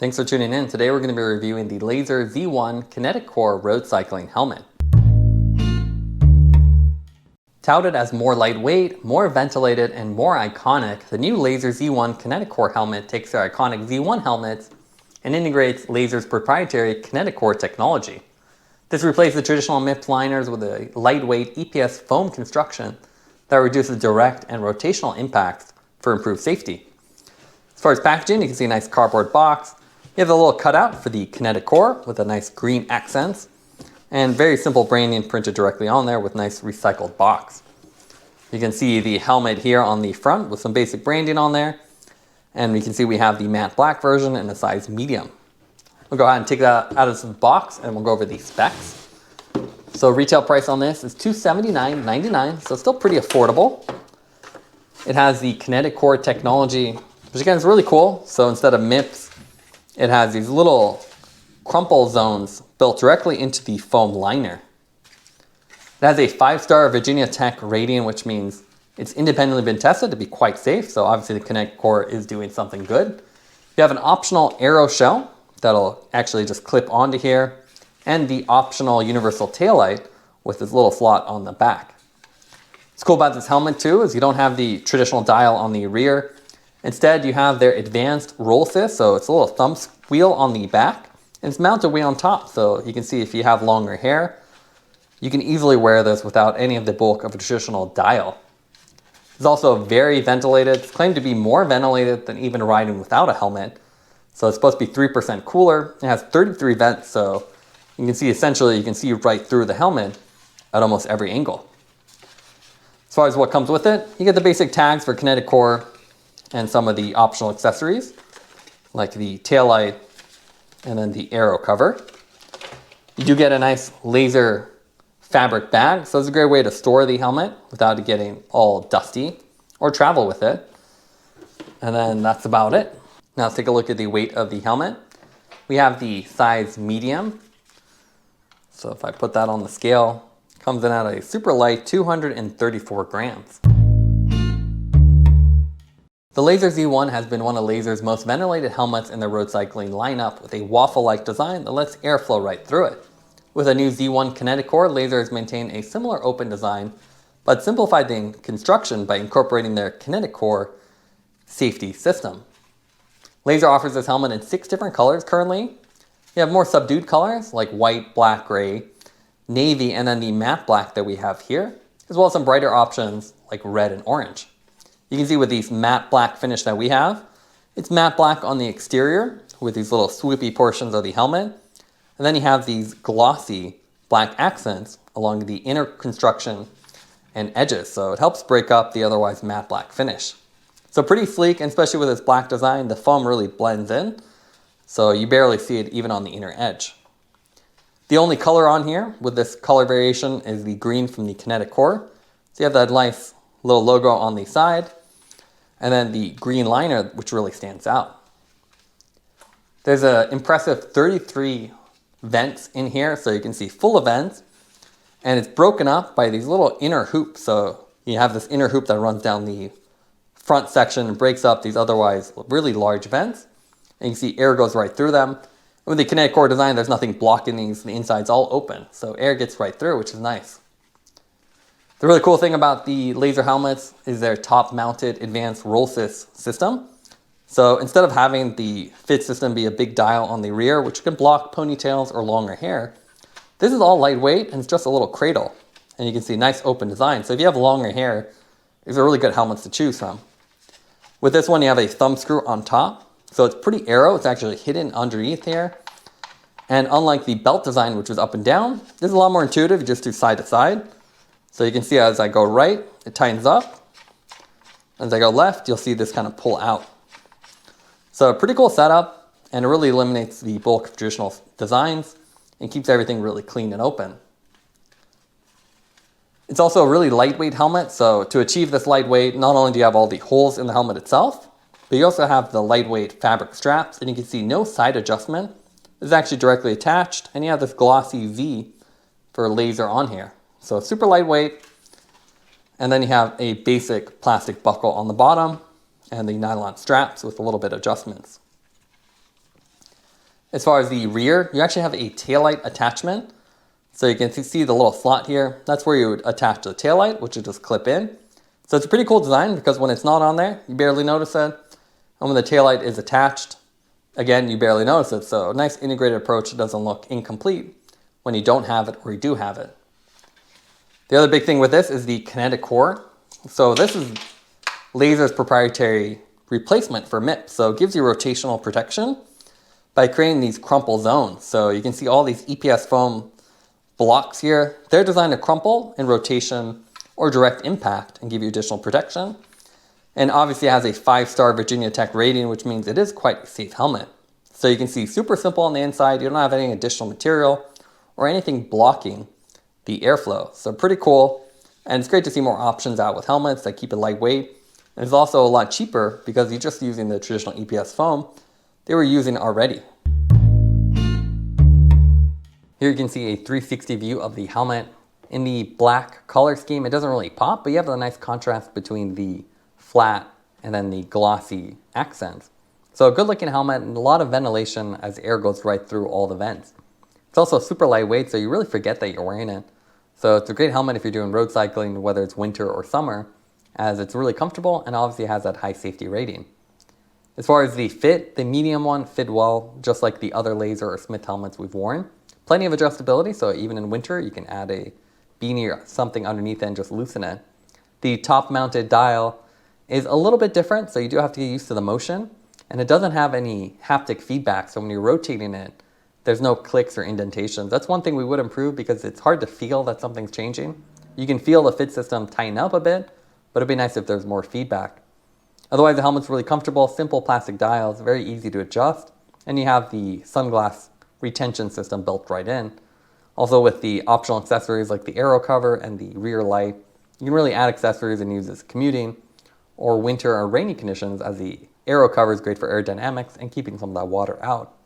Thanks for tuning in. Today we're going to be reviewing the Lazer Z1 KinetiCore road cycling helmet. Touted as more lightweight, more ventilated, and more iconic, the new Lazer Z1 KinetiCore helmet takes their iconic Z1 helmets and integrates Lazer's proprietary KinetiCore technology. This replaces the traditional MIPS liners with a lightweight EPS foam construction that reduces direct and rotational impacts for improved safety. As far as packaging, you can see a nice cardboard box. You have a little cutout for the KinetiCore with a nice green accents, and very simple branding printed directly on there with nice recycled box. You can see the helmet here on the front with some basic branding on there, and you can see we have the matte black version in a size medium. We'll go ahead and take that out of the box and we'll go over the specs. So retail price on this is $279.99, so still pretty affordable. It has the KinetiCore technology, which again is really cool. So instead of MIPS, it has these little crumple zones built directly into the foam liner. It has a 5-star Virginia Tech rating, which means it's independently been tested to be quite safe. So obviously the KinetiCore is doing something good. You have an optional aero shell that'll actually just clip onto here, and the optional universal taillight with this little slot on the back. What's cool about this helmet too is you don't have the traditional dial on the rear. Instead, you have their Advanced RollSys, so it's a little thumb wheel on the back, and it's mounted way on top, so you can see if you have longer hair, you can easily wear this without any of the bulk of a traditional dial. It's also very ventilated. It's claimed to be more ventilated than even riding without a helmet, so it's supposed to be 3% cooler. It has 33 vents, so you can see essentially you can see right through the helmet at almost every angle. As far as what comes with it, you get the basic tags for KinetiCore and some of the optional accessories, like the taillight and then the aero cover. You do get a nice laser fabric bag, so it's a great way to store the helmet without it getting all dusty or travel with it. And then that's about it. Now let's take a look at the weight of the helmet. We have the size medium. So if I put that on the scale, it comes in at a super light 234 grams. The Lazer Z1 has been one of Lazer's most ventilated helmets in their road cycling lineup with a waffle-like design that lets air flow right through it. With a new Z1 KinetiCore, Lazer has maintained a similar open design, but simplified the construction by incorporating their KinetiCore safety system. Lazer offers this helmet in 6 different colors currently. You have more subdued colors like white, black, gray, navy, and then the matte black that we have here, as well as some brighter options like red and orange. You can see with these matte black finish that we have, it's matte black on the exterior with these little swoopy portions of the helmet. And then you have these glossy black accents along the inner construction and edges. So it helps break up the otherwise matte black finish. So pretty sleek, and especially with this black design, the foam really blends in. So you barely see it even on the inner edge. The only color on here with this color variation is the green from the KinetiCore. So you have that nice little logo on the side, and then the green liner, which really stands out. There's an impressive 33 vents in here, so you can see full of vents, and it's broken up by these little inner hoops. So you have this inner hoop that runs down the front section and breaks up these otherwise really large vents, and you can see air goes right through them. And with the KinetiCore design, there's nothing blocking these. The inside's all open, so air gets right through, which is nice. The really cool thing about the Lazer helmets is their top-mounted Advanced RollSys system. So instead of having the fit system be a big dial on the rear, which can block ponytails or longer hair, this is all lightweight and it's just a little cradle. And you can see nice open design. So if you have longer hair, these are really good helmets to choose from. With this one, you have a thumb screw on top. So it's pretty aero. It's actually hidden underneath here. And unlike the belt design, which was up and down, this is a lot more intuitive. You just do side to side. So you can see as I go right, it tightens up. As I go left, you'll see this kind of pull out. So a pretty cool setup, and it really eliminates the bulk of traditional designs and keeps everything really clean and open. It's also a really lightweight helmet, so to achieve this lightweight, not only do you have all the holes in the helmet itself, but you also have the lightweight fabric straps, and you can see no side adjustment. It's actually directly attached, and you have this glossy V for laser on here. So it's super lightweight, and then you have a basic plastic buckle on the bottom and the nylon straps with a little bit of adjustments. As far as the rear, you actually have a taillight attachment. So you can see the little slot here. That's where you would attach the taillight, which would just clip in. So it's a pretty cool design because when it's not on there, you barely notice it. And when the taillight is attached, again, you barely notice it. So a nice integrated approach that doesn't look incomplete when you don't have it or you do have it. The other big thing with this is the KinetiCore. So this is Lazer's proprietary replacement for MIPS. So it gives you rotational protection by creating these crumple zones. So you can see all these EPS foam blocks here. They're designed to crumple in rotation or direct impact and give you additional protection. And obviously it has a 5-star Virginia Tech rating, which means it is quite a safe helmet. So you can see super simple on the inside. You don't have any additional material or anything blocking the airflow. So pretty cool. And it's great to see more options out with helmets that keep it lightweight. And it's also a lot cheaper because you're just using the traditional EPS foam they were using already. Here you can see a 360 view of the helmet. In the black color scheme, it doesn't really pop, but you have a nice contrast between the flat and then the glossy accents. So a good looking helmet and a lot of ventilation as air goes right through all the vents. It's also super lightweight, so you really forget that you're wearing it. So it's a great helmet if you're doing road cycling, whether it's winter or summer, as it's really comfortable and obviously has that high safety rating. As far as the fit, the medium one fit well, just like the other Lazer or Smith helmets we've worn. Plenty of adjustability, so even in winter, you can add a beanie or something underneath it and just loosen it. The top mounted dial is a little bit different, so you do have to get used to the motion, and it doesn't have any haptic feedback, so when you're rotating it, there's no clicks or indentations. That's one thing we would improve because it's hard to feel that something's changing. You can feel the fit system tighten up a bit, but it'd be nice if there's more feedback. Otherwise, the helmet's really comfortable, simple plastic dials, very easy to adjust, and you have the sunglass retention system built right in. Also with the optional accessories like the aero cover and the rear light, you can really add accessories and use as commuting or winter or rainy conditions, as the aero cover is great for aerodynamics and keeping some of that water out.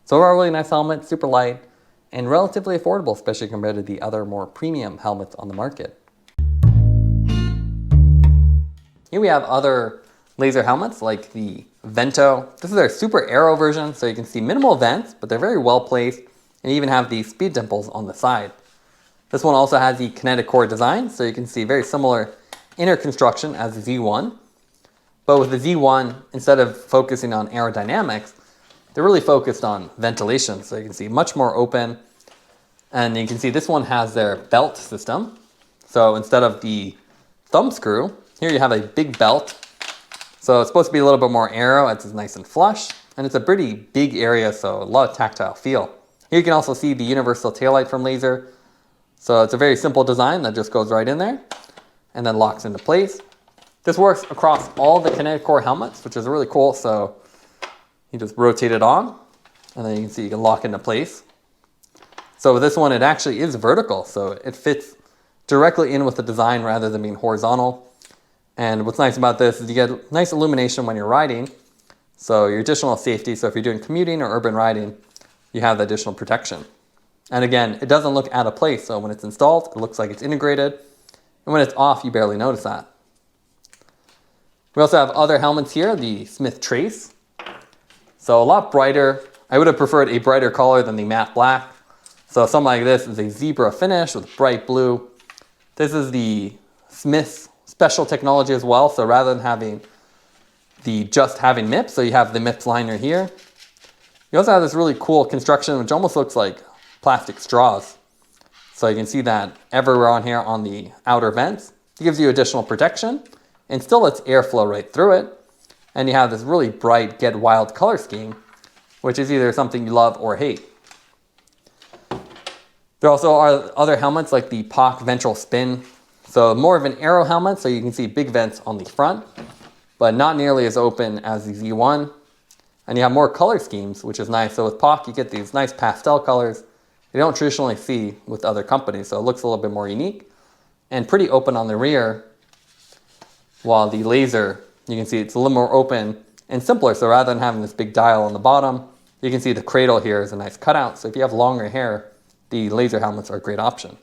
So overall, really nice helmet, super light, and relatively affordable, especially compared to the other more premium helmets on the market. Here we have other Lazer helmets like the Vento. This is their super aero version, so you can see minimal vents, but they're very well placed, and even have these speed dimples on the side. This one also has the KinetiCore design, so you can see very similar inner construction as the Z1. But with the Z1, instead of focusing on aerodynamics, they're really focused on ventilation. So you can see much more open. And you can see this one has their belt system. So instead of the thumb screw, here you have a big belt. So it's supposed to be a little bit more aero. It's nice and flush. And it's a pretty big area, so a lot of tactile feel. Here you can also see the universal taillight from Lazer. So it's a very simple design that just goes right in there and then locks into place. This works across all the KinetiCore helmets, which is really cool. So you just rotate it on, and then you can see you can lock into place. So with this one, it actually is vertical, so it fits directly in with the design rather than being horizontal. And what's nice about this is you get nice illumination when you're riding, so your additional safety. So if you're doing commuting or urban riding, you have the additional protection. And again, it doesn't look out of place, so when it's installed, it looks like it's integrated, and when it's off, you barely notice that. We also have other helmets here, the Smith Trace. So a lot brighter. I would have preferred a brighter color than the matte black. So something like this is a zebra finish with bright blue. This is the Smith special technology as well. So rather than having just having MIPS, so you have the MIPS liner here. You also have this really cool construction, which almost looks like plastic straws. So you can see that everywhere on here on the outer vents. It gives you additional protection and still lets air flow right through it. And you have this really bright Get Wild color scheme, which is either something you love or hate. There also are other helmets like the POC Ventral Spin. So more of an aero helmet, so you can see big vents on the front, but not nearly as open as the Z1. And you have more color schemes, which is nice. So with POC, you get these nice pastel colors you don't traditionally see with other companies. So it looks a little bit more unique and pretty open on the rear, while the Lazer, you can see it's a little more open and simpler. So rather than having this big dial on the bottom, you can see the cradle here is a nice cutout. So if you have longer hair, the Lazer helmets are a great option.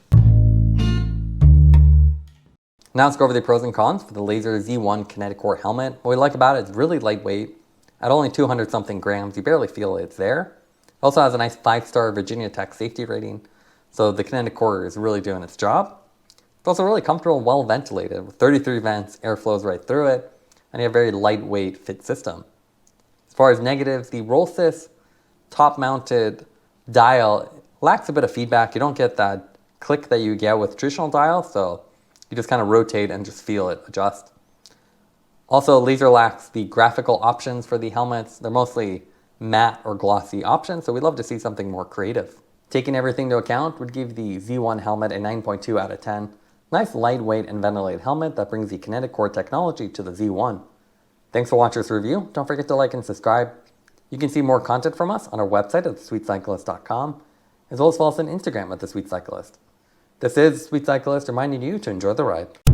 Now let's go over the pros and cons for the Lazer Z1 KinetiCore helmet. What we like about it is really lightweight. At only 200 something grams, you barely feel it's there. Also has a nice 5-star Virginia Tech safety rating, so the KinetiCore is really doing its job. It's also really comfortable and well ventilated with 33 vents, air flows right through it, and you have a very lightweight fit system. As far as negatives, the RollSys top-mounted dial lacks a bit of feedback. You don't get that click that you get with traditional dials, so you just kind of rotate and just feel it adjust. Also, Lazer lacks the graphical options for the helmets. They're mostly matte or glossy options, so we'd love to see something more creative. Taking everything into account would give the Z1 helmet a 9.2 out of 10. Nice lightweight and ventilated helmet that brings the KinetiCore technology to the Z1. Thanks for watching this review. Don't forget to like and subscribe. You can see more content from us on our website at thesweetcyclist.com, as well as follow us on Instagram at thesweetcyclist. This is Sweet Cyclist reminding you to enjoy the ride.